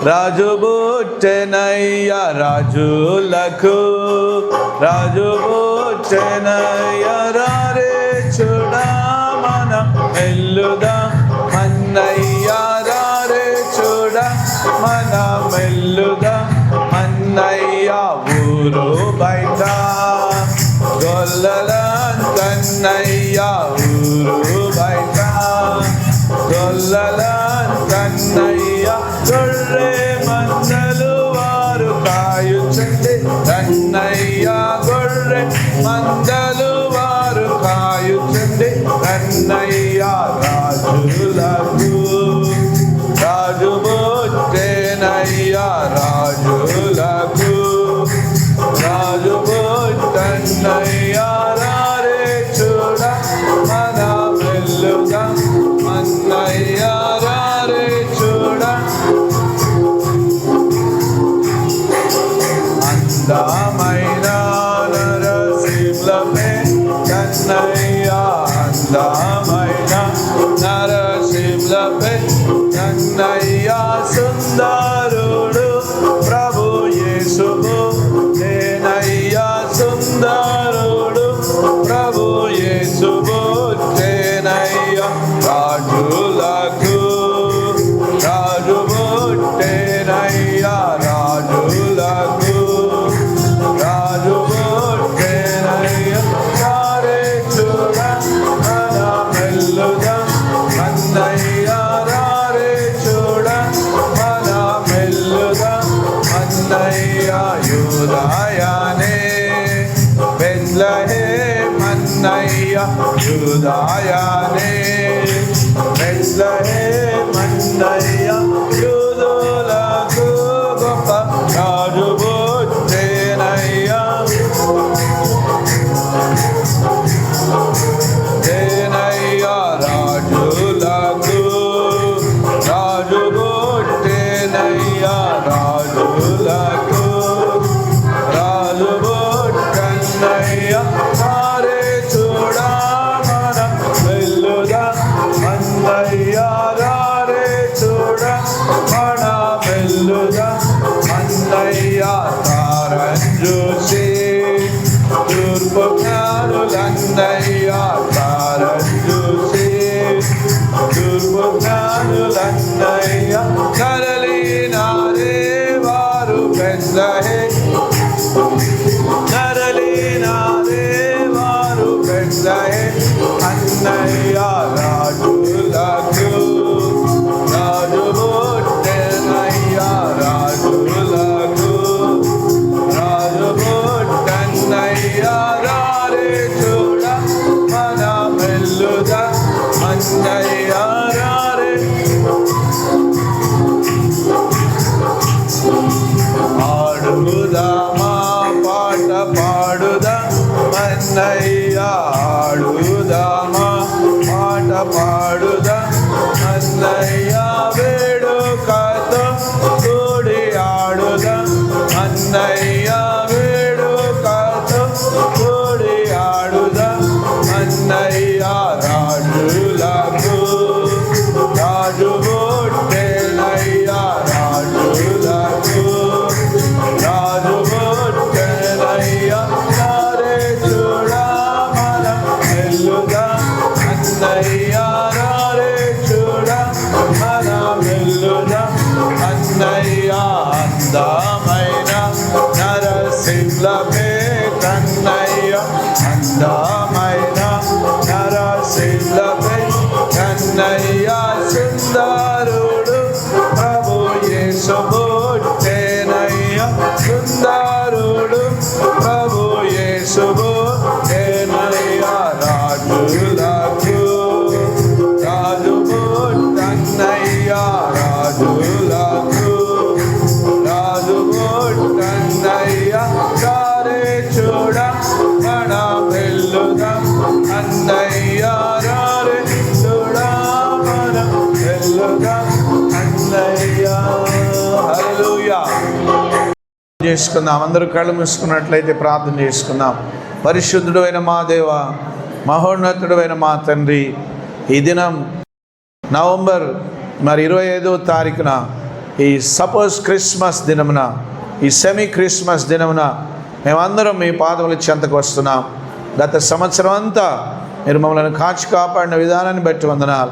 రాజు పుట్టెనయ్య రాజులకు, రాజు పుట్టెనయ్య రారే చూడా మనం మెల్లుదాం మన్నయ్య రారే చూడా మనం మెల్లుదాం మన్నయ్య ఊరు బయట గొల్లలంతన్నయ్య ఊరు బయట గొల్లలంతన్నయ్య గొర్రె మందలు వారు కాయుచుండి రన్నయ్య గొర్రె మందలు వారు కాయుచుండి రన్నయ్య రాజులకు, రాజు పుట్టెనయ్య రాజులకు, రాజు పుట్టెనయ్య రారే చూడ మన వెల్లుదాం మన్నయ్య రారే చూడ. అందమైన నరసింహమే కన్నయ్య, అందమైన నరసింహమే కన్నయ్య సుందరుడు ప్రభు యేసువు నేనయ్య సుందరుడు ప్రభు యేసువు నేనయ్య రాజులకు, రాజు పుట్టెనయ్య రాజులకు, రాజు పుట్టెనయ్య రారే చూడ మన మెల్లుదాం మన్నయ్య రారే చూడ మన మెల్లుదాం మన్నయ్య యూదాయనే బెత్లెహేం మన్నయ్య యూదాయనే బెత్లెహేం మన్నయ్య యూదులకు గొప్ప రాజు పుట్టెనయ్య తేనయ్య రాజులకు, రాజు పుట్టెనయ్య రాజులకు, రాజు పుట్టెనయ్య రారే చూడ మన వెల్లుదాం మన్నయ్య రారే చూడ మన వెల్లుదాం మన్నయ్య తారన్ చూసి తూర్పు జ్ఞానులన్నయ్య తారన్ చూసి తూర్పు జ్ఞానులన్నయ్య తరలినారే వారు బెత్లెహేం, తరలినారే వారు బెత్లెహేం అన్నయ్య రాజులకు, రాజు పుట్టెనయ్య రాజులకు, రాజు పుట్టెనయ్య రారే చూడ మన మెల్లుదాం మన్నయ్య రారే. ఆడుదామా పాట పాడుదాం మన్నయ్య ఆడుదామా పాట పాడుదాం మన్నయ్య వేడుకతో కూడి ఆడుదాం మన్నయ్య వేడుకతో కూడి ఆడుదాం మన్నయ్య రాజులకు, రాజు పుట్టెనయ్య రాజులకు, రాజు పుట్టెనయ్య రారే చూడ మన మెల్లుదాం అన్నయ్య రారే చూడ మన మెల్లుదాం అన్నయ్య. అందమైన నరసింహమే కన్నయ్య, అందమైన నరసింహమే కన్నయ్య సుందరుడు ప్రభు యేసువు పుట్టెనయ్య సుందరుడు ప్రభు యేసువు పుట్టెనయ్య రాజులకు, రాజు పుట్టెనయ్య రాజులకు, రాజు పుట్టెనయ్య రారే చూడ మన వెల్లుదాం అన్నయ్య రారే చూడ మన వెల్లుదాం అన్నయ్య. హల్లెలూయా. చేసుకుందాం. అందరూ కళ్ళు మూసుకున్నట్లయితే ప్రార్థన చేసుకుందాం. పరిశుద్ధుడు అయిన మా దేవ, మహోన్నతుడు అయిన మా తండ్రి, ఈ దినం నవంబర్ 25వ తారీఖున ఈ సపోజ్ క్రిస్మస్ దినమున, ఈ సెమీ క్రిస్మస్ దినమున మేమందరం మీ పాదముల చెంతకు వస్తున్నాం. గత సంవత్సరం అంతా మీరు మమ్మల్ని కాచి కాపాడిన విధానాన్ని బట్టి వందనాలు.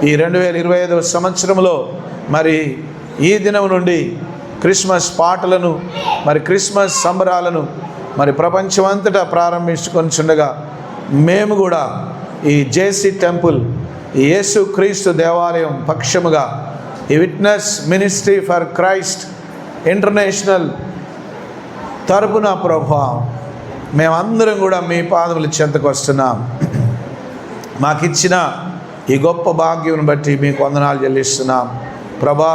ఈ 2025వ సంవత్సరంలో మరి ఈ దినం నుండి క్రిస్మస్ పాటలను, మరి క్రిస్మస్ సంబరాలను మరి ప్రపంచమంతటా ప్రారంభించుకొనిచుండగా మేము కూడా ఈ జేసీ టెంపుల్, ఈ యేసు క్రీస్తు దేవాలయం పక్షముగా ఈ witness ministry for Christ international తరపున ప్రభువా మేమందరం కూడా మీ పాదముల చెంతకు వస్తున్నాం. మాకిచ్చిన ఈ గొప్ప భాగ్యం బట్టి మీకు వందనాలు చెల్లిస్తున్నాం ప్రభా.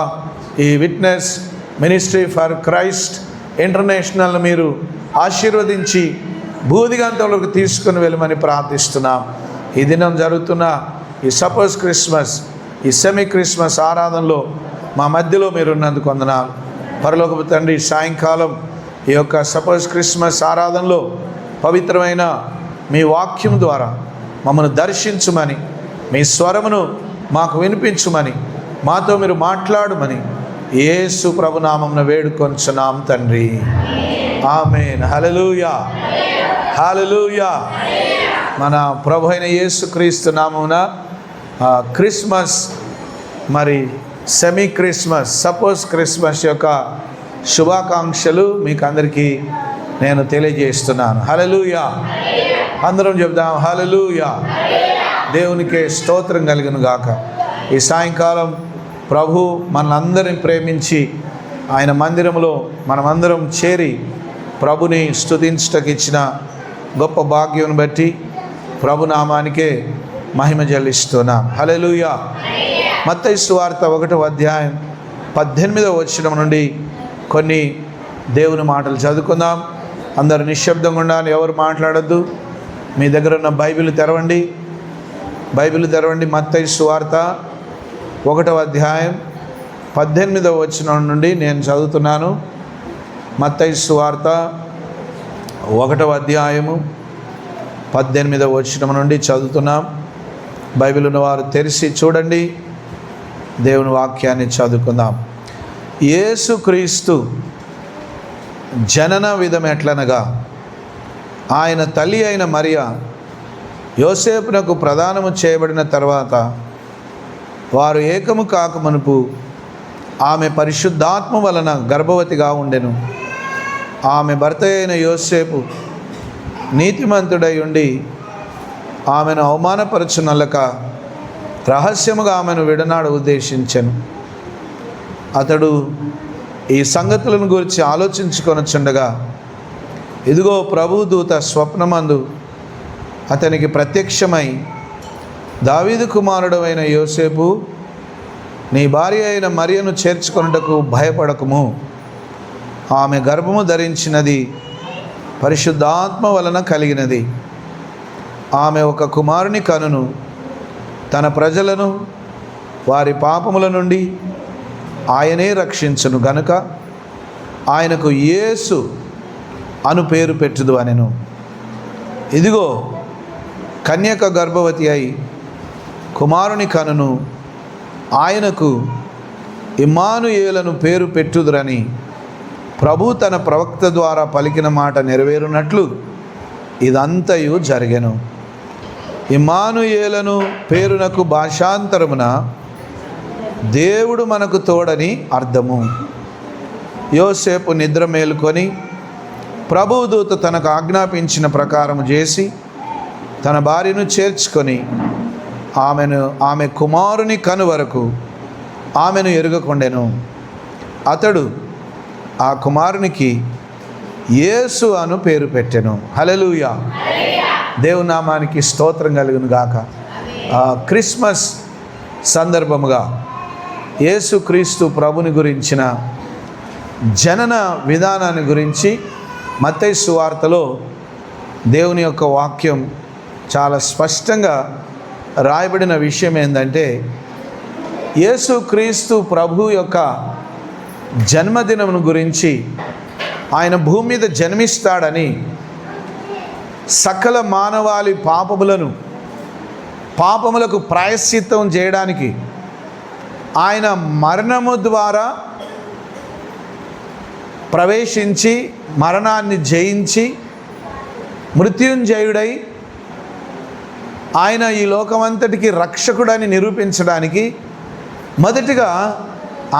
ఈ witness ministry for Christ international మీరు ఆశీర్వదించి భూదిగంతంలోకి తీసుకుని వెళ్ళమని ప్రార్థిస్తున్నాం. ఈ దినం జరుగుతున్న ఈ సపోజ్ క్రిస్మస్, ఈ సెమీ క్రిస్మస్ ఆరాధనలో మా మధ్యలో మీరున్నందుకు వందనాలు. పరలోకపు తండ్రి, సాయంకాలం ఈ యొక్క సపోజ్ క్రిస్మస్ ఆరాధనలో పవిత్రమైన మీ వాక్యం ద్వారా మమ్మల్ని దర్శించుమని, మీ స్వరమును మాకు వినిపించుమని, మాతో మీరు మాట్లాడుమని యేసు ప్రభునామమున వేడుకొంచున్నాం తండ్రి. ఆమేన్. హల్లెలూయా, హల్లెలూయా. మన ప్రభు అయిన యేసుక్రీస్తు నామమున క్రిస్మస్, మరి సెమీ క్రిస్మస్, సపోజ్ క్రిస్మస్ యొక్క శుభాకాంక్షలు మీకు అందరికీ నేను తెలియజేస్తున్నాను. హల్లెలూయా. అందరం చెప్దాం హల్లెలూయా. దేవునికే స్తోత్రం కలుగును గాక. ఈ సాయంకాలం ప్రభు మనందరిని ప్రేమించి ఆయన మందిరంలో మనమందరం చేరి ప్రభుని స్తుతించుటకు ఇచ్చిన గొప్ప భాగ్యం బట్టి ప్రభునామానికే మహిమ చెల్లిస్తున్నాం. హల్లెలూయా. మత్తయి సువార్త 1వ అధ్యాయం 18వ వచనం నుండి కొన్ని దేవుని మాటలు చదువుకుందాం. అందరూ నిశ్శబ్దంగా ఉండాలి, ఎవరు మాట్లాడద్దు. మీ దగ్గర ఉన్న బైబిల్ తెరవండి, బైబిల్ తెరవండి. మత్తయి సువార్త 1వ అధ్యాయం 18వ వచనం నుండి నేను చదువుతున్నాను. మత్తయి సువార్త 1వ అధ్యాయము 18వ వచనం నుండి చదువుతున్నాం. బైబిల్ ఉన్నవారు తెరిచి చూడండి, దేవుని వాక్యాన్ని చదువుకుందాం. యేసుక్రీస్తు జనన విధం ఎట్లనగా, ఆయన తల్లి అయిన మరియా యోసేపునకు ప్రదానము చేయబడిన తర్వాత వారు ఏకము కాకమునుపు ఆమె పరిశుద్ధాత్మ వలన గర్భవతిగా ఉండెను. ఆమె భర్త అయిన యోసేపు నీతిమంతుడై ఉండి ఆమెను అవమానపరచునల్లక రహస్యముగా ఆమెను విడనాడు ఉద్దేశించెను. అతడు ఈ సంగతులను గురించి ఆలోచించుకొనుచుండగా ఇదిగో ప్రభుదూత స్వప్నమందు అతనికి ప్రత్యక్షమై, దావీదు కుమారుడు అయిన యోసేపు, నీ భార్య అయిన మరియను చేర్చుకొనుటకు భయపడకుము. ఆమె గర్భము ధరించినది పరిశుద్ధాత్మ వలన కలిగినది. ఆమె ఒక కుమారుని కనును. తన ప్రజలను వారి పాపముల నుండి ఆయనే రక్షించును గనుక ఆయనకు యేసు అను పేరు పెట్టుదు అనెను. ఇదిగో కన్యక గర్భవతి అయి కుమారుని కనును. ఆయనకు ఇమ్మానుయేలను పేరు పెట్టుదురని ప్రభు తన ప్రవక్త ద్వారా పలికిన మాట నెరవేరునట్లు ఇదంతయు జరిగెను. ఇమ్మానుయేలను పేరునకు భాషాంతరమున దేవుడు మనకు తోడని అర్థము. యోసేపు నిద్ర మేలుకొని ప్రభుదూత తనకు ఆజ్ఞాపించిన ప్రకారము చేసి తన భార్యను చేర్చుకొని ఆమె కుమారుని కను వరకు ఆమెను ఎరుగకుండెను. అతడు ఆ కుమారునికి యేసు అను పేరు పెట్టెను. హల్లెలూయా. దేవుని నామానికి స్తోత్రం కలుగును గాక. క్రిస్మస్ సందర్భముగా యేసుక్రీస్తు ప్రభుని గురించిన జనన విధానాన్ని గురించి మత్తయి సువార్తలో దేవుని యొక్క వాక్యం చాలా స్పష్టంగా రాయబడిన విషయం ఏంటంటే, యేసుక్రీస్తు ప్రభు యొక్క జన్మదినమును గురించి, ఆయన భూమి మీద జన్మిస్తాడని, సకల మానవాళి పాపములకు ప్రాయశ్చిత్తం చేయడానికి ఆయన మరణము ద్వారా ప్రవేశించి మరణాన్ని జయించి మృత్యుంజయుడై ఆయన ఈ లోకమంతటికి రక్షకుడని నిరూపించడానికి మొదటిగా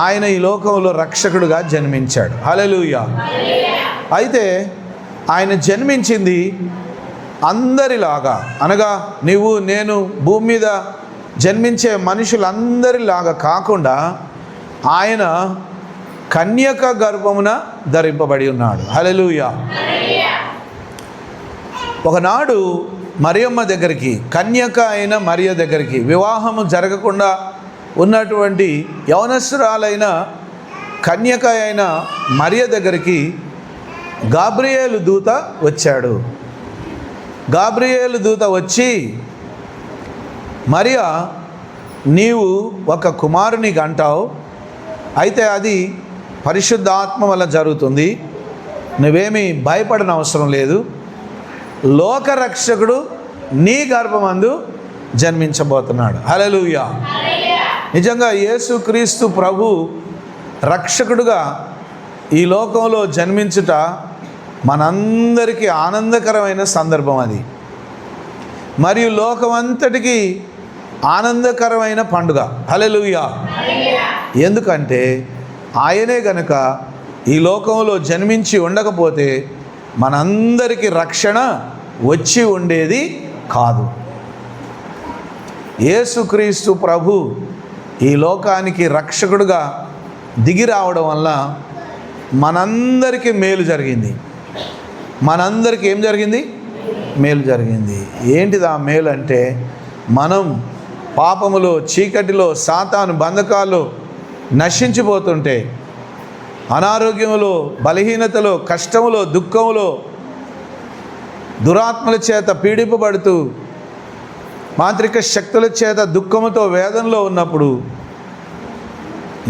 ఆయన ఈ లోకంలో రక్షకుడుగా జన్మించాడు. హల్లెలూయా. అయితే ఆయన జన్మించింది అందరిలాగా, అనగా నీవు నేను భూమి మీద జన్మించే మనుషులందరిలాగా కాకుండా ఆయన కన్యక గర్భమున ధరింపబడి ఉన్నాడు. హల్లెలూయా. ఒకనాడు మరియమ్మ దగ్గరికి, కన్యక అయిన మరియ దగ్గరికి, వివాహము జరగకుండా ఉన్నటువంటి యవనస్తురాలైన కన్యక అయిన మరియ దగ్గరికి గాబ్రియేలు దూత వచ్చాడు. గాబ్రియేలు దూత వచ్చి, మరియా, నీవు ఒక కుమారుని కంటావు, అయితే అది పరిశుద్ధాత్మ వల్ల జరుగుతుంది, నువ్వేమీ భయపడని అవసరం లేదు, లోకరక్షకుడు నీ గర్భమందు జన్మించబోతున్నాడు. హల్లెలూయా. నిజంగా యేసుక్రీస్తు ప్రభు రక్షకుడుగా ఈ లోకంలో జన్మించుట మనందరికీ ఆనందకరమైన సందర్భం అది, మరియు లోకమంతటికి ఆనందకరమైన పండుగ. హల్లెలూయా. ఎందుకంటే ఆయనే గనుక ఈ లోకంలో జన్మించి ఉండకపోతే మనందరికీ రక్షణ వచ్చి ఉండేది కాదు. యేసుక్రీస్తు ప్రభు ఈ లోకానికి రక్షకుడుగా దిగి రావడం వల్ల మనందరికీ మేలు జరిగింది. మనందరికీ ఏం జరిగింది? మేలు జరిగింది. ఏంటిది ఆ మేలు అంటే, మనం పాపములో, చీకటిలో, సాతాను బంధకాల్లో నశించిపోతుంటే, అనారోగ్యములో, బలహీనతలో, కష్టములో, దుఃఖములో, దురాత్మల చేత పీడింపబడుతూ, మాంత్రిక శక్తుల చేత దుఃఖముతో వేదనలో ఉన్నప్పుడు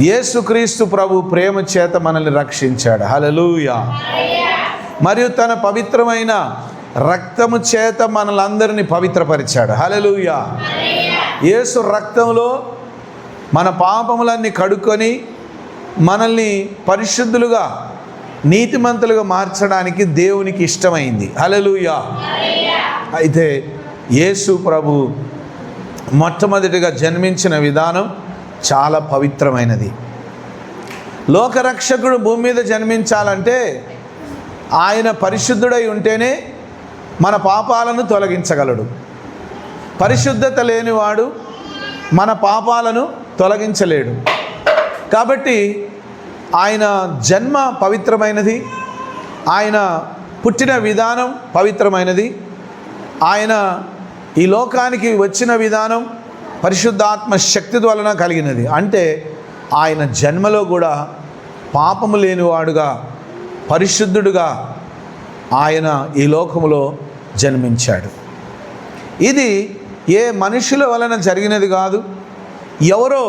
యేసుక్రీస్తు ప్రభు ప్రేమ చేత మనల్ని రక్షించాడు. హల్లెలూయా. మరియు తన పవిత్రమైన రక్తము చేత మనలందరినీ పవిత్రపరిచాడు. హల్లెలూయా. యేసు రక్తంలో మన పాపములన్నీ కడుక్కొని మనల్ని పరిశుద్ధులుగా, నీతిమంతులుగా మార్చడానికి దేవునికి ఇష్టమైంది. హల్లెలూయా. అయితే యేసు ప్రభు మొట్టమొదటిగా జన్మించిన విధానం చాలా పవిత్రమైనది. లోకరక్షకుడు భూమి మీద జన్మించాలంటే ఆయన పరిశుద్ధుడై ఉంటేనే మన పాపాలను తొలగించగలడు. పరిశుద్ధత లేనివాడు మన పాపాలను తొలగించలేడు. కాబట్టి ఆయన జన్మ పవిత్రమైనది, ఆయన పుట్టిన విధానం పవిత్రమైనది, ఆయన ఈ లోకానికి వచ్చిన విధానం పరిశుద్ధాత్మ శక్తి వలన కలిగినది. అంటే ఆయన జన్మలో కూడా పాపము లేనివాడుగా, పరిశుద్ధుడుగా ఆయన ఈ లోకములో జన్మించాడు. ఇది ఏ మనుషుల వలన జరిగినది కాదు, ఎవరో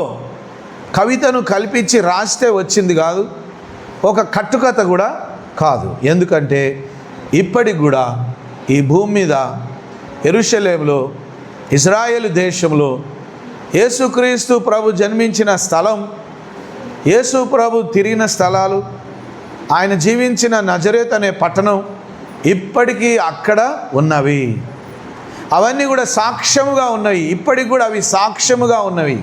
కవితను కల్పించి రాస్తే వచ్చింది కాదు, ఒక కట్టుకథ కూడా కాదు. ఎందుకంటే ఇప్పటికి కూడా ఈ భూమి మీద యెరూషలేములో, ఇజ్రాయేలు దేశంలో యేసుక్రీస్తు ప్రభు జన్మించిన స్థలం, యేసు ప్రభు తిరిగిన స్థలాలు, ఆయన జీవించిన నజరేత్ అనే పట్టణం ఇప్పటికీ అక్కడ ఉన్నవి. అవన్నీ కూడా సాక్ష్యముగా ఉన్నవి. ఇప్పటికి కూడా అవి సాక్ష్యముగా ఉన్నవి.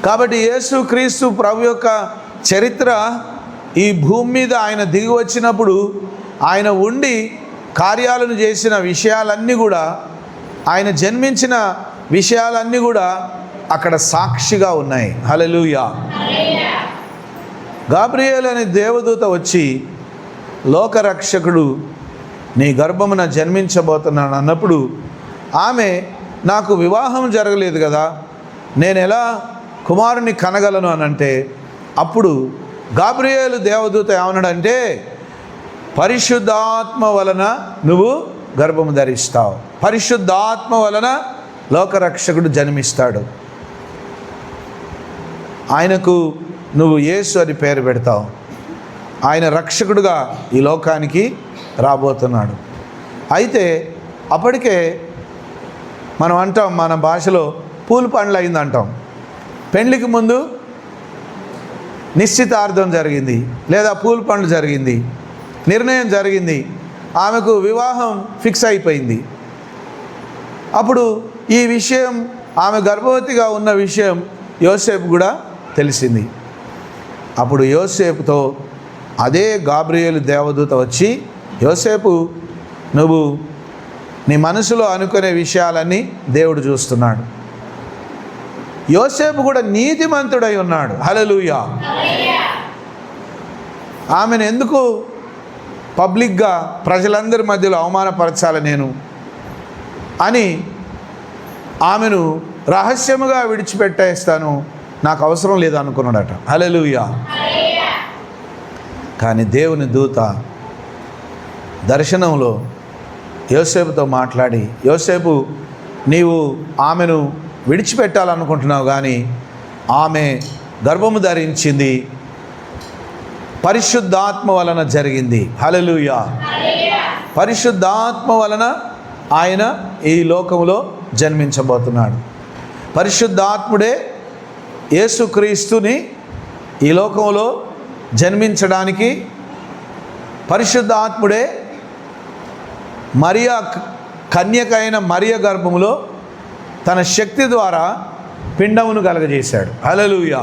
కాబట్టి యేసుక్రీస్తు ప్రభు యొక్క చరిత్ర ఈ భూమి మీద ఆయన దిగి వచ్చినప్పుడు ఆయన ఉండి కార్యాలను చేసిన విషయాలన్నీ కూడా, ఆయన జన్మించిన విషయాలన్నీ కూడా అక్కడ సాక్షిగా ఉన్నాయి. హల్లెలూయా. గాబ్రియేలు అనే దేవదూత వచ్చి, లోకరక్షకుడు నీ గర్భమున జన్మించబోతున్నాను అన్నప్పుడు ఆమె, నాకు వివాహం జరగలేదు కదా, నేను ఎలా కుమారుని కనగలను అని అంటే, అప్పుడు గాబ్రియేలు దేవదూత ఏమన్నాడంటే, పరిశుద్ధాత్మ వలన నువ్వు గర్భము ధరిస్తావు, పరిశుద్ధాత్మ వలన లోకరక్షకుడు జన్మిస్తాడు, ఆయనకు నువ్వు యేసు అని పేరు పెడతావు, ఆయన రక్షకుడుగా ఈ లోకానికి రాబోతున్నాడు. అయితే అప్పటికే మనం అంటాం, మన భాషలో పూలు పండ్లు అయింది అంటాం. పెండ్లికి ముందు నిశ్చితార్థం జరిగింది, లేదా పూల్ పండ్లు జరిగింది, నిర్ణయం జరిగింది, ఆమెకు వివాహం ఫిక్స్ అయిపోయింది. అప్పుడు ఈ విషయం, ఆమె గర్భవతిగా ఉన్న విషయం యోసేపు కూడా తెలిసింది. అప్పుడు యోసేపుతో అదే గాబ్రియేలు దేవదూత వచ్చి, యోసేపు, నువ్వు నీ మనసులో అనుకునే విషయాలన్నీ దేవుడు చూస్తున్నాడు. యోసేపు కూడా నీతిమంతుడై ఉన్నాడు. హల్లెలూయా. ఆమెను ఎందుకు పబ్లిక్గా ప్రజలందరి మధ్యలో అవమానపరచాలి నేను అని ఆమెను రహస్యముగా విడిచిపెట్టేస్తాను, నాకు అవసరం లేదు అనుకున్నాడట. హల్లెలూయా. కానీ దేవుని దూత దర్శనంలో యోసేపుతో మాట్లాడి, యోసేపు, నీవు ఆమెను విడిచిపెట్టాలనుకుంటున్నావు, కానీ ఆమె గర్భము ధరించింది, పరిశుద్ధాత్మ వలన జరిగింది. హల్లెలూయా. పరిశుద్ధాత్మ వలన ఆయన ఈ లోకంలో జన్మించబోతున్నాడు. పరిశుద్ధాత్ముడే యేసుక్రీస్తుని ఈ లోకంలో జన్మించడానికి, పరిశుద్ధాత్ముడే మరియా కన్యకైన మరియ గర్భములో తన శక్తి ద్వారా పిండమును కలగజేశాడు. హల్లెలూయా.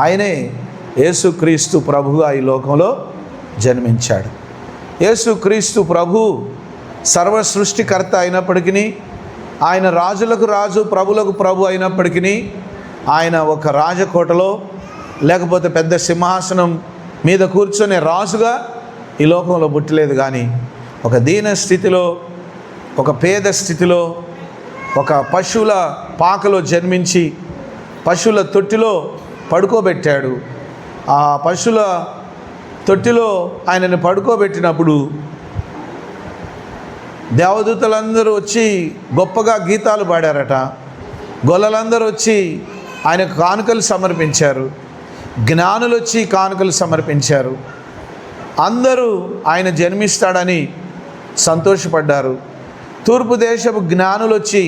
ఆయనే యేసుక్రీస్తు ప్రభుగా ఈ లోకంలో జన్మించాడు. యేసుక్రీస్తు ప్రభు సర్వ సృష్టికర్త అయినప్పటికీ, ఆయన రాజులకు రాజు, ప్రభులకు ప్రభు అయినప్పటికీ, ఆయన ఒక రాజకోటలో లేకపోతే పెద్ద సింహాసనం మీద కూర్చొనే రాజుగా ఈ లోకంలో పుట్టలేదు. కానీ ఒక దీన స్థితిలో, ఒక పేద స్థితిలో, ఒక పశువుల పాకలో జన్మించి పశువుల తొట్టిలో పడుకోబెట్టాడు. ఆ పశువుల తొట్టిలో ఆయనని పడుకోబెట్టినప్పుడు దేవదూతలందరూ వచ్చి గొప్పగా గీతాలు పాడారట. గొల్లలందరూ వచ్చి ఆయనకు కానుకలు సమర్పించారు. జ్ఞానులు వచ్చి కానుకలు సమర్పించారు. అందరూ ఆయన జన్మిస్తాడని సంతోషపడ్డారు. తూర్పు దేశపు జ్ఞానులు వచ్చి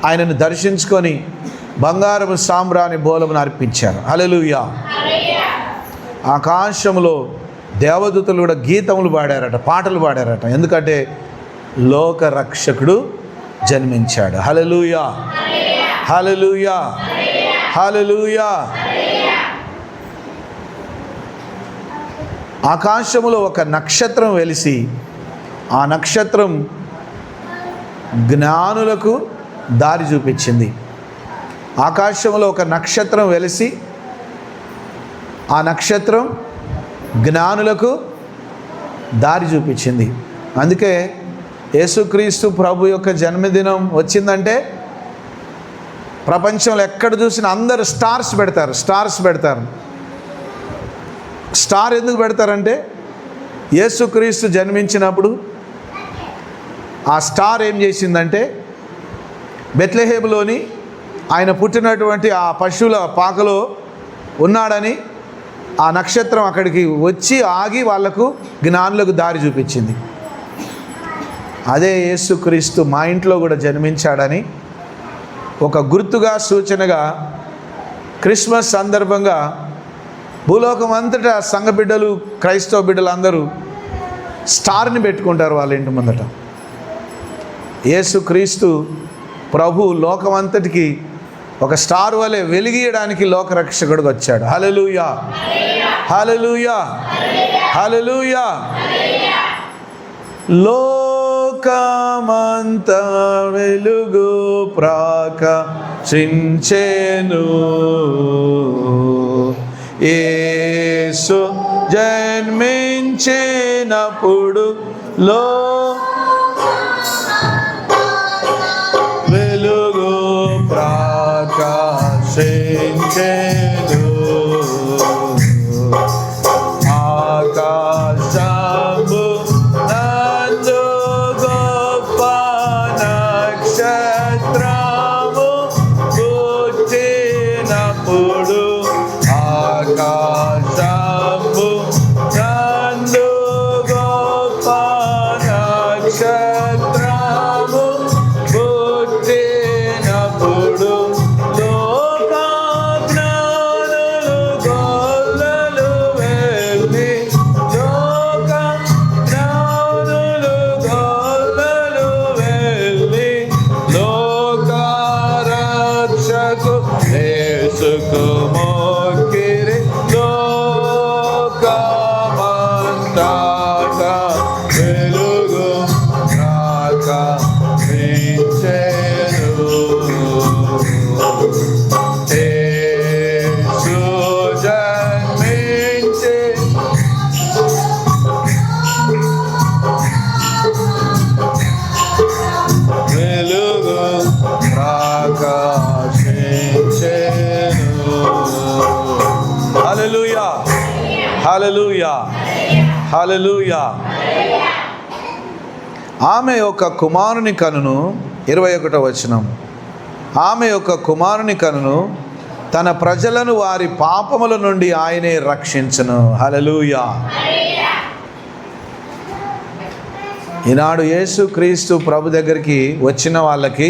ఆయనను దర్శించుకొని బంగారపు సాంబ్రాణి బోలమును అర్పించారు. హల్లెలూయా. ఆకాశంలో దేవదూతలు కూడా గీతములు పాడారట, పాటలు పాడారట. ఎందుకంటే లోక రక్షకుడు జన్మించాడు. హల్లెలూయా. హల్లెలూయా. హల్లెలూయా. ఆకాశములో ఒక నక్షత్రం వెలిసి, ఆ నక్షత్రం జ్ఞానులకు దారి చూపించింది. ఆకాశంలో ఒక నక్షత్రం వెలిసి, ఆ నక్షత్రం జ్ఞానులకు దారి చూపించింది. అందుకే యేసుక్రీస్తు ప్రభు యొక్క జన్మదినం వచ్చిందంటే ప్రపంచంలో ఎక్కడ చూసినా అందరూ స్టార్స్ పెడతారు. స్టార్ ఎందుకు పెడతారంటే, యేసుక్రీస్తు జన్మించినప్పుడు ఆ స్టార్ ఏం చేసిందంటే, బెత్లెహేములోని ఆయన పుట్టినటువంటి ఆ పశువుల పాకలో ఉన్నాడని ఆ నక్షత్రం అక్కడికి వచ్చి ఆగి వాళ్లకు జ్ఞానులకు దారి చూపించింది. అదే యేసుక్రీస్తు మా ఇంట్లో కూడా జన్మించాడని ఒక గుర్తుగా, సూచనగా క్రిస్మస్ సందర్భంగా భూలోకం అంతటా సంఘ బిడ్డలు, క్రైస్తవ బిడ్డలు అందరూ స్టార్ని పెట్టుకుంటారు వాళ్ళ ఇంటి ముందట. యేసుక్రీస్తు ప్రభు లోకమంతటికి ఒక స్టార్ వలె వెలిగియడానికి లోకరక్షకుడికి వచ్చాడు. హల్లెలూయా. హల్లెలూయా. హల్లెలూయా. లోకమంతా వెలుగు ప్రకాశించెను, యేసు జన్మించినప్పుడు వెలుగు ప్రకాశించెను, ఆకాశము నందు గొప్ప నక్షత్రము పుట్టినప్పుడు, ఆకాశము నందు గొప్ప హల్లెలూయా, హల్లెలూయా, హల్లెలూయా. ఆమె యొక్క కుమారుని కనును, 21వ వచనం, ఆమె యొక్క కుమారుని కనును, తన ప్రజలను వారి పాపముల నుండి ఆయనే రక్షించును. హల్లెలూయా. ఈనాడు యేసు క్రీస్తు ప్రభు దగ్గరికి వచ్చిన వాళ్ళకి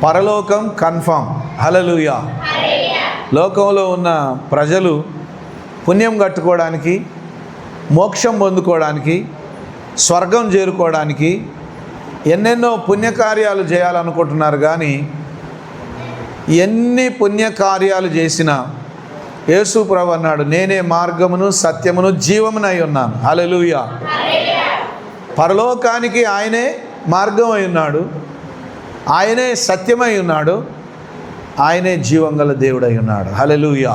పరలోకం కన్ఫర్మ్. హల్లెలూయా. లోకంలో ఉన్న ప్రజలు పుణ్యం కట్టుకోవడానికి, మోక్షం పొందుకోవడానికి, స్వర్గం చేరుకోవడానికి ఎన్నెన్నో పుణ్యకార్యాలు చేయాలనుకుంటున్నారు. కానీ ఎన్ని పుణ్యకార్యాలు చేసినా యేసు ప్రభు అన్నాడు, నేనే మార్గమును సత్యమును జీవమునై ఉన్నాను. హల్లెలూయా. పరలోకానికి ఆయనే మార్గం అయి ఉన్నాడు, ఆయనే సత్యమై ఉన్నాడు, ఆయనే జీవం గల దేవుడై ఉన్నాడు. హల్లెలూయా.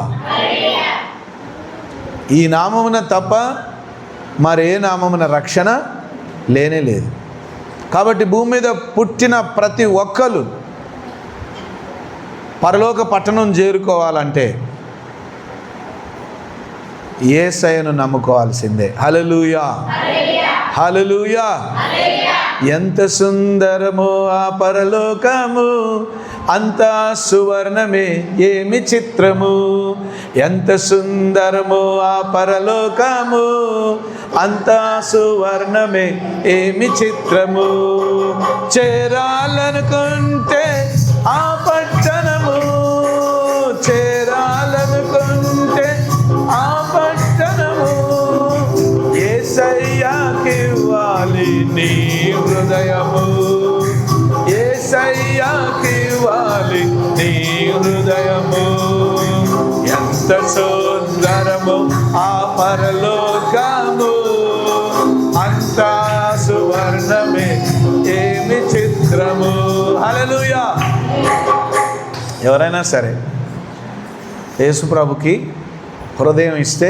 ఈ నామమున తప్ప మరే నామమున రక్షణ లేనే లేదు. కాబట్టి భూమి మీద పుట్టిన ప్రతి ఒక్కరు పరలోక పట్టణం చేరుకోవాలంటే యేసయ్యను నమ్ముకోవాల్సిందే. హల్లెలూయా, హల్లెలూయా. ఎంత సుందరమో ఆ పరలోకము, అంతా సువర్ణమే ఏమి చిత్రము. ఎంత సుందరమో ఆ పరలోకము, అంతా సువర్ణమే ఏమి చిత్రము. చేరాలనుకుంటే ఆ పట్టణము, చేరాలనుకుంటే ఆ పట్టణము, యేసయ్యాకివ్వాలి నీ హృదయము, యేసయ్యాకివ్వాలి నీ హృదయము. ఎంత సుందరము ఆ పరలోకము, అంతా సువర్ణమే ఏమి చిత్రము. హల్లెలూయా. ఎవరైనా సరే యేసుప్రభుకి హృదయం ఇస్తే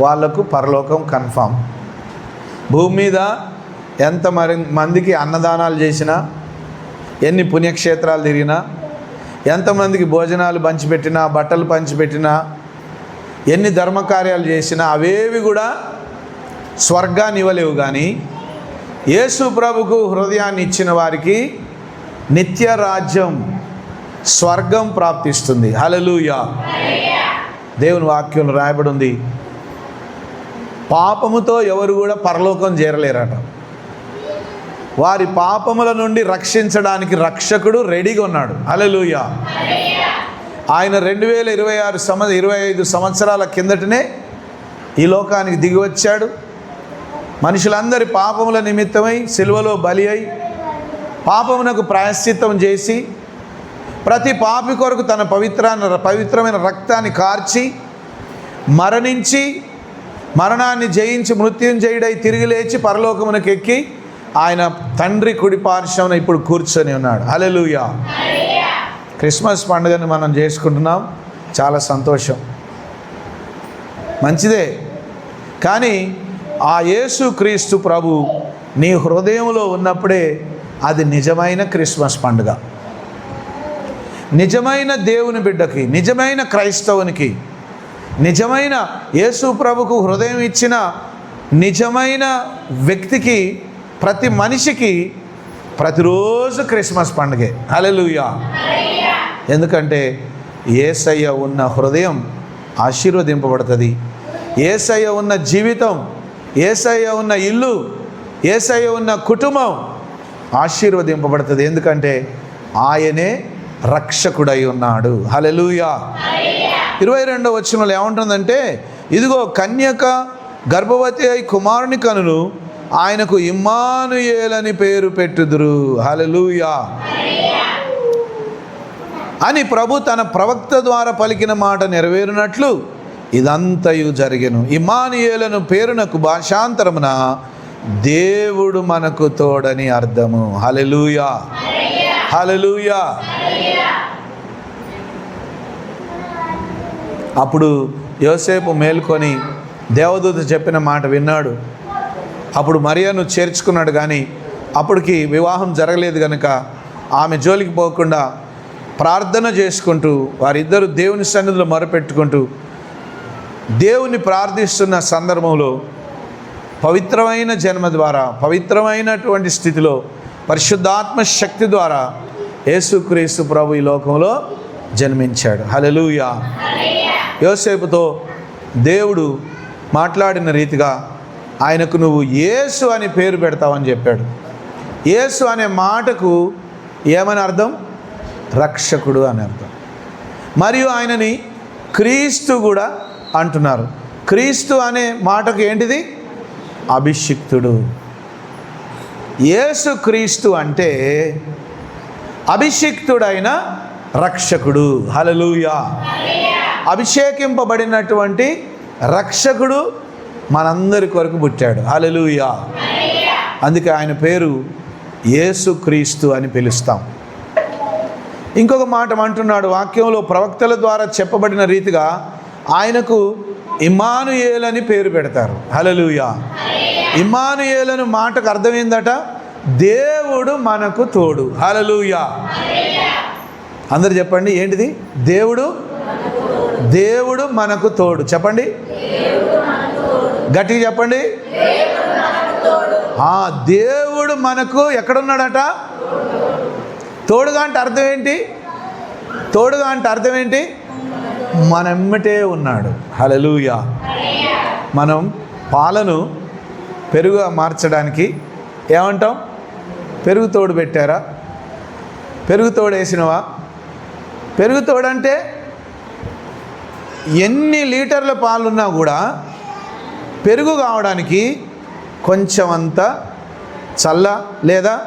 వాళ్లకు పరలోకం కన్ఫామ్. భూమి మీద ఎంత మందికి అన్నదానాలు చేసినా, ఎన్ని పుణ్యక్షేత్రాలు తిరిగినా, ఎంతమందికి భోజనాలు పంచిపెట్టినా, బట్టలు పంచిపెట్టినా, ఎన్ని ధర్మకార్యాలు చేసినా అవేవి కూడా స్వర్గాన్ని ఇవ్వలేవు. కానీ యేసు ప్రభుకు హృదయాన్ని ఇచ్చిన వారికి నిత్య రాజ్యం, స్వర్గం ప్రాప్తిస్తుంది. హల్లెలూయా. దేవుని వాక్యం రాయబడి ఉంది, పాపముతో ఎవరు కూడా పరలోకం చేరలేరట. వారి పాపముల నుండి రక్షించడానికి రక్షకుడు రెడీగా ఉన్నాడు. హల్లెలూయా. ఆయన 25 సంవత్సరాల కిందటనే ఈ లోకానికి దిగి వచ్చాడు. మనుషులందరి పాపముల నిమిత్తమై సిలువలో బలి అయి పాపమునకు ప్రాయశ్చిత్తం చేసి ప్రతి పాపి కొరకు తన పవిత్రమైన రక్తాన్ని కార్చి మరణించి, మరణాన్ని జయించి మృత్యుంజయుడై తిరిగి లేచి పరలోకమునకు ఎక్కి ఆయన తండ్రి కుడి పార్శ్వమున ఇప్పుడు కూర్చొని ఉన్నాడు. హల్లెలూయా. క్రిస్మస్ పండుగని మనం చేసుకుంటున్నాం, చాలా సంతోషం, మంచిదే. కానీ ఆ యేసు క్రీస్తు ప్రభు నీ హృదయంలో ఉన్నప్పుడే అది నిజమైన క్రిస్మస్ పండుగ. నిజమైన దేవుని బిడ్డకి, నిజమైన క్రైస్తవునికి, నిజమైన యేసు ప్రభుకు హృదయం ఇచ్చిన నిజమైన వ్యక్తికి, ప్రతి మనిషికి ప్రతిరోజు క్రిస్మస్ పండుగే. హల్లెలూయా. ఎందుకంటే యేసయ్య ఉన్న హృదయం ఆశీర్వదింపబడుతుంది. యేసయ్య ఉన్న జీవితం, యేసయ్య ఉన్న ఇల్లు, యేసయ్య ఉన్న కుటుంబం ఆశీర్వదింపబడుతుంది. ఎందుకంటే ఆయనే రక్షకుడై ఉన్నాడు. హల్లెలూయా. 22వ వచనంలో ఏముంటుందంటే, ఇదిగో కన్యక గర్భవతి అయి కుమారుని కనును, ఆయనకు ఇమ్మానుయేల్ అని పేరు పెట్టుదురు. హల్లెలూయా అని ప్రభు తన ప్రవక్త ద్వారా పలికిన మాట నెరవేరునట్లు ఇదంతయు జరిగెను. ఇమ్మానుయేలను పేరునకు భాషాంతరమున దేవుడు మనకు తోడని అర్థము. హల్లెలూయా, హల్లెలూయా. అప్పుడు యోసేపు మేల్కొని దేవదూత చెప్పిన మాట విన్నాడు. అప్పుడు మరియను చేర్చుకున్నాడు. కానీ అప్పటికి వివాహం జరగలేదు కనుక ఆమె జోలికి పోకుండా ప్రార్థన చేసుకుంటూ వారిద్దరూ దేవుని సన్నిధిలో మొరపెట్టుకుంటూ దేవుని ప్రార్థిస్తున్న సందర్భంలో పవిత్రమైన జన్మ ద్వారా, పవిత్రమైనటువంటి స్థితిలో పరిశుద్ధాత్మ శక్తి ద్వారా యేసుక్రీస్తు ప్రభు ఈ లోకంలో జన్మించాడు. హల్లెలూయా. యోసేపుతో దేవుడు మాట్లాడిన రీతిగా ఆయనకు నువ్వు యేసు అని పేరు పెడతావని చెప్పాడు. యేసు అనే మాటకు ఏమని అర్థం? రక్షకుడు అని అర్థం. మరియు ఆయనని క్రీస్తు కూడా అంటున్నారు. క్రీస్తు అనే మాటకు ఏంటిది? అభిషిక్తుడు. యేసు క్రీస్తు అంటే అభిషిక్తుడైన రక్షకుడు. హల్లెలూయా. అభిషేకింపబడినటువంటి రక్షకుడు మనందరి కొరకు పుట్టాడు. హల్లెలూయా. అందుకే ఆయన పేరు యేసు క్రీస్తు అని పిలుస్తాం. ఇంకొక మాట అంటున్నాడు వాక్యంలో, ప్రవక్తల ద్వారా చెప్పబడిన రీతిగా ఆయనకు ఇమ్మానుయేల్ అని పేరు పెడతారు. హల్లెలూయా. ఇమ్మానుయేల్ అను మాటకు అర్థం ఏందట? దేవుడు మనకు తోడు. హల్లెలూయా. అందరు చెప్పండి, ఏంటిది? దేవుడు మనకు తోడు. చెప్పండి, గట్టిగా చెప్పండి. దేవుడు మనకు ఎక్కడున్నాడట? తోడుగా అంటే అర్థం ఏంటి? తోడుగా అంటే అర్థం ఏంటి? మనెమ్మటే ఉన్నాడు. హల్లెలూయా. మనం పాలను పెరుగుగా మార్చడానికి ఏమంటాం? పెరుగు తోడు పెట్టారా? పెరుగు తోడు వేసినవా? పెరుగు తోడు అంటే ఎన్ని లీటర్ల పాలున్నా కూడా పెరుగు కావడానికి కొంచెం అంత చల్ల లేదా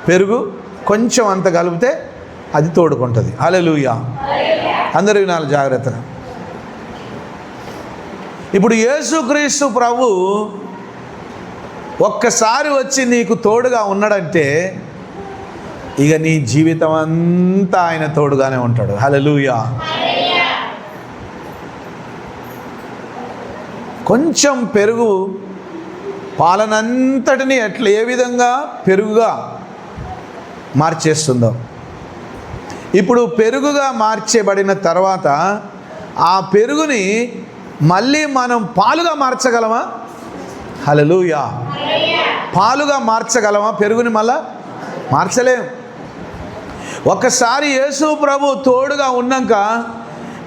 పెరుగు కొంచెం అంత కలిపితే అది తోడుకుంటుంది. హల్లెలూయా. అందరూ వినాలి జాగ్రత్తగా. ఇప్పుడు యేసుక్రీస్తు ప్రభు ఒక్కసారి వచ్చి నీకు తోడుగా ఉన్నాడంటే ఇక నీ జీవితం అంతా ఆయన తోడుగానే ఉంటాడు. హల్లెలూయా. కొంచెం పెరుగు పాలనంతటిని ఏ విధంగా పెరుగుగా మార్చేస్తుందో, ఇప్పుడు పెరుగుగా మార్చబడిన తర్వాత ఆ పెరుగుని మళ్ళీ మనం పాలుగా మార్చగలమా? హల్లెలూయా. పాలుగా మార్చగలమా? పెరుగుని మళ్ళా మార్చలేం. ఒక్కసారి యేసు ప్రభు తోడుగా ఉన్నాక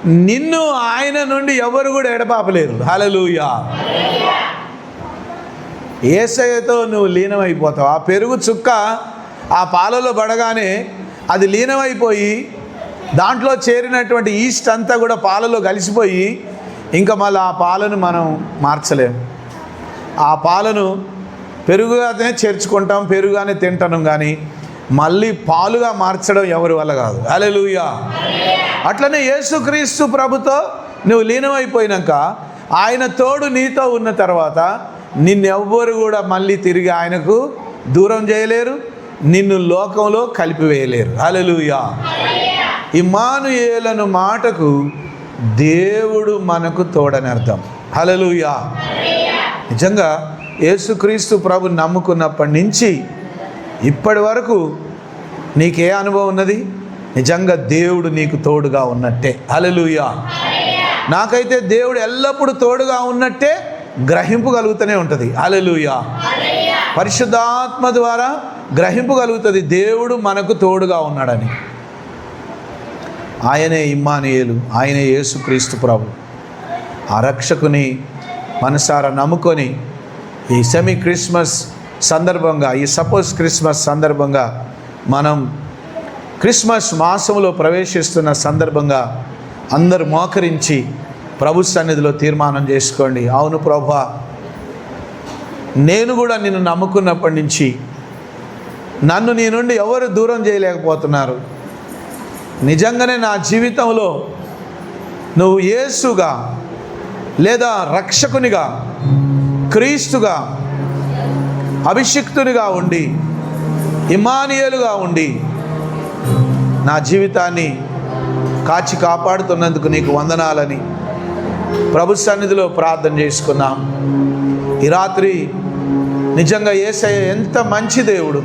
నిన్ను ఆయన నుండి ఎవరు కూడా ఎడబాపలేరు. హల్లెలూయా. యేసయ్యతో నువ్వు లీనమైపోతావు. ఆ పెరుగు చుక్క ఆ పాలలో పడగానే అది లీనమైపోయి దాంట్లో చేరినటువంటి ఈస్ట్ అంతా కూడా పాలలో కలిసిపోయి ఇంకా మళ్ళీ ఆ పాలను మనం మార్చలేము. ఆ పాలను పెరుగుగానే చేర్చుకుంటాం, పెరుగుగానే తింటాం, కానీ మళ్ళీ పాలుగా మార్చడం ఎవరి వల్ల కాదు. హల్లెలూయా. అట్లనే యేసుక్రీస్తు ప్రభుతో నువ్వు లీనమైపోయినాక ఆయన తోడు నీతో ఉన్న తర్వాత నిన్నెవ్వరు కూడా మళ్ళీ తిరిగి ఆయనకు దూరం చేయలేరు, నిన్ను లోకంలో కలిపివేయలేరు. హల్లెలూయా. ఇమ్మానుయేలు అను మాటకు దేవుడు మనకు తోడని అర్థం. హల్లెలూయా. నిజంగా యేసుక్రీస్తు ప్రభు నమ్ముకున్నప్పటి నుంచి ఇప్పటి వరకు నీకే అనుభవం ఉన్నది? నిజంగా దేవుడు నీకు తోడుగా ఉన్నట్టే. హల్లెలూయా. నాకైతే దేవుడు ఎల్లప్పుడూ తోడుగా ఉన్నట్టే గ్రహింపు కలుగుతూనే ఉంటుంది. హల్లెలూయా. పరిశుద్ధాత్మ ద్వారా గ్రహింపు కలుగుతుంది దేవుడు మనకు తోడుగా ఉన్నాడని. ఆయనే ఇమ్మానుయేలు, ఆయనే యేసుక్రీస్తు ప్రభు. ఆ రక్షకుని మనసారా నమ్ముకొని ఈ సెమీ క్రిస్మస్ సందర్భంగా, ఈ సపోజ్ క్రిస్మస్ సందర్భంగా, మనం క్రిస్మస్ మాసంలో ప్రవేశిస్తున్న సందర్భంగా అందరూ మోకరించి ప్రభు సన్నిధిలో తీర్మానం చేసుకోండి. అవును ప్రభువా, నేను కూడా నిన్ను నమ్ముకున్నప్పటి నుంచి నన్ను నీ నుండి ఎవరు దూరం చేయలేకపోతున్నారు. నిజంగానే నా జీవితంలో నువ్వు యేసుగా లేదా రక్షకునిగా, క్రీస్తుగా, అభిషిక్తునిగా ఉండి, ఇమ్మానుయేలుగా ఉండి నా జీవితాన్ని కాచి కాపాడుతున్నందుకు నీకు వందనాలని ప్రభు సన్నిధిలో ప్రార్థన చేసుకున్నాం. ఈ రాత్రి నిజంగా యేసయ్య ఎంత మంచి దేవుడు.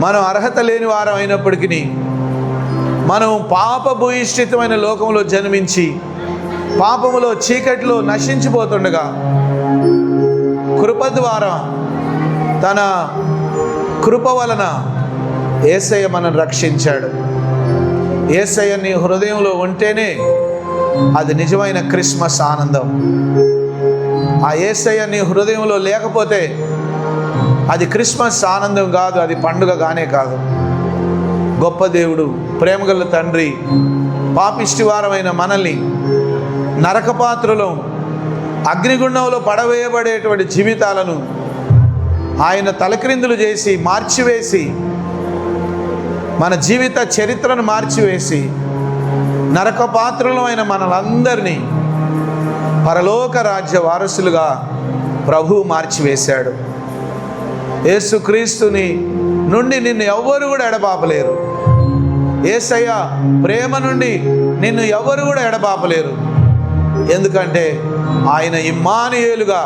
మనం అర్హత లేని వారం అయినప్పటికీ మనం పాపభూయిష్ఠితమైన లోకంలో జన్మించి పాపములో చీకటిలో నశించిపోతుండగా కృప ద్వారా, తన కృప వలన యేసయ్య మనల్ని రక్షించాడు. యేసయ్య నీ హృదయంలో ఉంటేనే అది నిజమైన క్రిస్మస్ ఆనందం. ఆ యేసయ్య నీ హృదయంలో లేకపోతే అది క్రిస్మస్ ఆనందం కాదు, అది పండుగగానే కాదు. గొప్ప దేవుడు, ప్రేమగల తండ్రి, పాపిష్టివారమైన మనల్ని నరకపాత్రలో అగ్నిగుండంలో పడవేయబడేటువంటి జీవితాలను ఆయన తలక్రిందులు చేసి మార్చివేసి, మన జీవిత చరిత్రను మార్చివేసి, నరకపాత్రలమైన మనలందరినీ పరలోక రాజ్య వారసులుగా ప్రభువు మార్చివేశాడు. యేసుక్రీస్తుని నుండి నిన్ను ఎవ్వరు కూడా ఎడబాపలేరు. యేసయ్య ప్రేమ నుండి నిన్ను ఎవరు కూడా ఎడబాపలేరు. ఎందుకంటే ఆయన ఇమ్మానుయేలుగా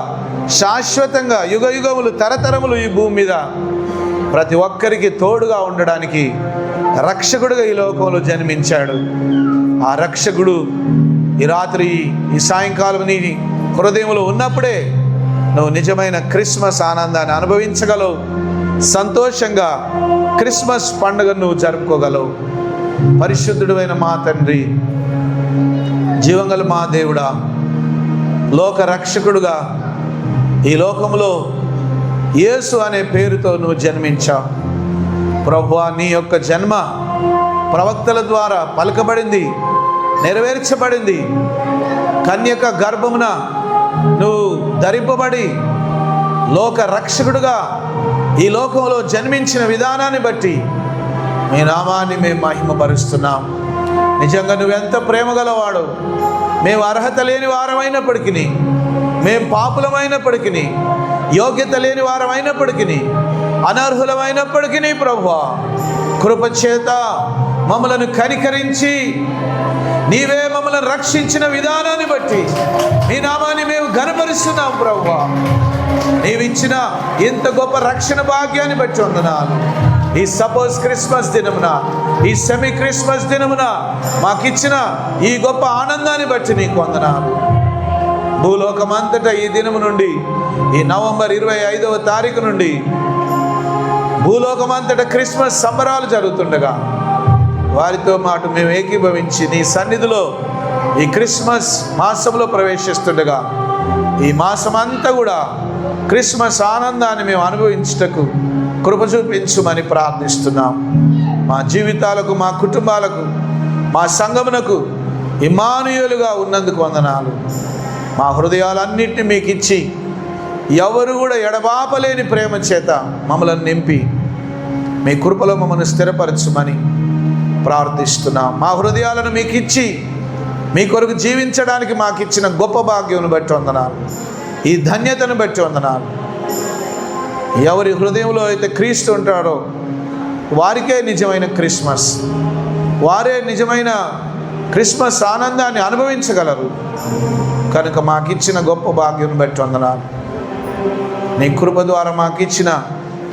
శాశ్వతంగా యుగయుగములు తరతరములు ఈ భూమి మీద ప్రతి ఒక్కరికి తోడుగా ఉండడానికి రక్షకుడుగా ఈ లోకంలో జన్మించాడు. ఆ రక్షకుడు ఈ రాత్రి, ఈ సాయంకాలం నీ హృదయంలో ఉన్నప్పుడే నువ్వు నిజమైన క్రిస్మస్ ఆనందాన్ని అనుభవించగలవు. సంతోషంగా క్రిస్మస్ పండుగను నువ్వు జరుపుకోగలవు. పరిశుద్ధుడైన మా తండ్రి, జీవంగల మా దేవుడా, లోక రక్షకుడుగా ఈ లోకంలో యేసు అనే పేరుతో నువ్వు జన్మించావు. ప్రభువా, నీ యొక్క జన్మ ప్రవక్తల ద్వారా పలకబడింది, నెరవేర్చబడింది. కన్యక గర్భమున నువ్వు ధరింపబడి లోక రక్షకుడుగా ఈ లోకంలో జన్మించిన విధానాన్ని బట్టి మీ నామాన్ని మేము మహిమపరుస్తున్నాం. నిజంగా నువ్వెంత ప్రేమ గలవాడు. మేము అర్హత లేని వారమైనప్పటికీ, మేము పాపులమైనప్పటికీ, యోగ్యత లేని వారమైనప్పటికీ, అనర్హులమైనప్పటికీ ప్రభువా, కృపచేత మమ్మలను కనికరించి నీవే మమ్మల్ని రక్షించిన విధానాన్ని బట్టి నీ నామాన్ని మేము ఘనపరుస్తున్నాం. ప్రభువా, నీవిచ్చిన ఇంత గొప్ప రక్షణ భాగ్యాన్ని బట్టి వందనాలు. ఈ సపోజ్ క్రిస్మస్ దినమున, ఈ సెమీ క్రిస్మస్ దినమున మాకిచ్చిన ఈ గొప్ప ఆనందాన్ని బట్టి నీకు వందనాలు. భూలోకమంతటా ఈ దినము నుండి, ఈ నవంబర్ 25వ తారీఖు నుండి భూలోకమంతటా క్రిస్మస్ సంబరాలు జరుగుతుండగా వారితో మాట మేము ఏకీభవించి నీ సన్నిధిలో ఈ క్రిస్మస్ మాసంలో ప్రవేశిస్తుండగా ఈ మాసమంతా కూడా క్రిస్మస్ ఆనందాన్ని మేము అనుభవించుటకు కృప చూపించుమని ప్రార్థిస్తున్నాం. మా జీవితాలకు, మా కుటుంబాలకు, మా సంఘమునకు ఇమ్మానుయేలుగా ఉన్నందుకు వందనాలు. మా హృదయాలన్నింటినీ మీకు ఇచ్చి ఎవరు కూడా ఎడబాపలేని ప్రేమ చేత మమ్మల్ని నింపి మీ కృపలో మమ్మల్ని స్థిరపరచుమని ప్రార్థిస్తున్నాం. మా హృదయాలను మీకు ఇచ్చి మీ కొరకు జీవించడానికి మాకు ఇచ్చిన గొప్ప భాగ్యం బట్టి వందనాలు. ఈ ధన్యతను బట్టి వందనాలు. ఎవరి హృదయంలో అయితే క్రీస్తు ఉంటాడో వారికే నిజమైన క్రిస్మస్, వారే నిజమైన క్రిస్మస్ ఆనందాన్ని అనుభవించగలరు. కనుక మాకిచ్చిన గొప్ప భాగ్యం బట్టి వందనాలు. నీ కృప ద్వారా మాకిచ్చిన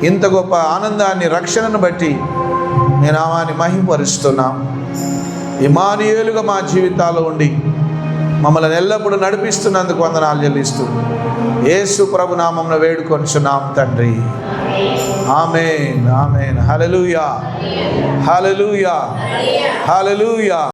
ఇంత గొప్ప ఆనందాన్ని, రక్షణను బట్టి నీ నామాన్ని మహిమపరుస్తున్నాం. ఇమ్మానుయేలుగా మా జీవితాల్లో ఉండి మమ్మల్ని ఎల్లప్పుడూ నడిపిస్తున్నందుకు వందనాలు చెల్లిస్తూ యేసు ప్రభు నామమున వేడుకొంచున్నాం తండ్రి. ఆమేన్, ఆమేన్. హల్లెలూయా, హల్లెలూయా, హల్లెలూయా.